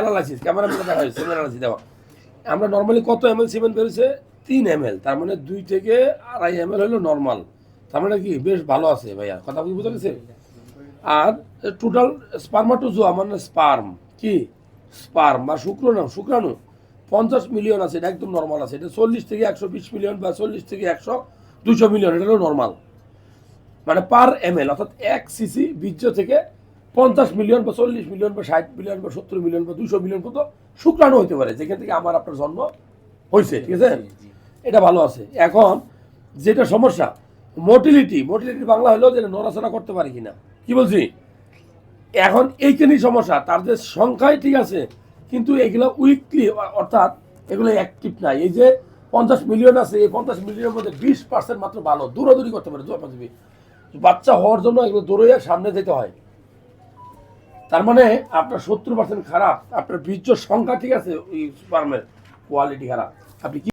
analysis camera দেখা হয় সেমেন analysis দেওয়া আমরা নর্মালি কত এমএল সিমেন্ট বেরোছে 3 এমএল তার মানে 2 থেকে 2.5 এমএল হলো নর্মাল তার মানে কি বেশ ভালো আছে ভাইয়া কথা কি বুঝতে পেরেছে আর টোটাল স্পার্মাটোজোয়া মানে স্পার্ম কি স্পার্ম বা শুক্রাণু 50 মিলিয়ন আছে এটা একদম নর্মাল আছে এটা 40 থেকে 120 মিলিয়ন বা 40 থেকে 200 মিলিয়ন এটা হলো নর্মাল মানে পার এমএল অর্থাৎ 1 সিসি বীর্য থেকে 50 মিলিয়ন বা 40 মিলিয়ন বা 60 মিলিয়ন বা 70 মিলিয়ন বা 200 মিলিয়ন পর্যন্ত শুক্রাণু হতে পারে যেখান থেকে আমার আপনার জন্ম হয়েছে ঠিক আছে এটা ভালো আছে এখন যেটা সমস্যা মোটিলিটি বাংলা হলো যে নড়াচড়া করতে পারি কিনা কি বলছি এখন এইখানেই সমস্যা তার যে সংখ্যাই ঠিক আছে কিন্তু এগুলো উইকলি অর্থাৎ এগুলো অ্যাক্টিভ নাই এই যে 50 মিলিয়ন আছে এই 50 মিলিয়নের মধ্যে 20% মাত্র ভালো দৌড়াদৌড়ি করতে পারে বাচ্চা হওয়ার জন্য এগুলো দৌড়ে সামনে যেতে হয় তার মানে আপনার 70% খারাপ আপনার বীর্য সংখ্যা ঠিক আছে ওই স্পার্মের কোয়ালিটি খারাপ আপনি কি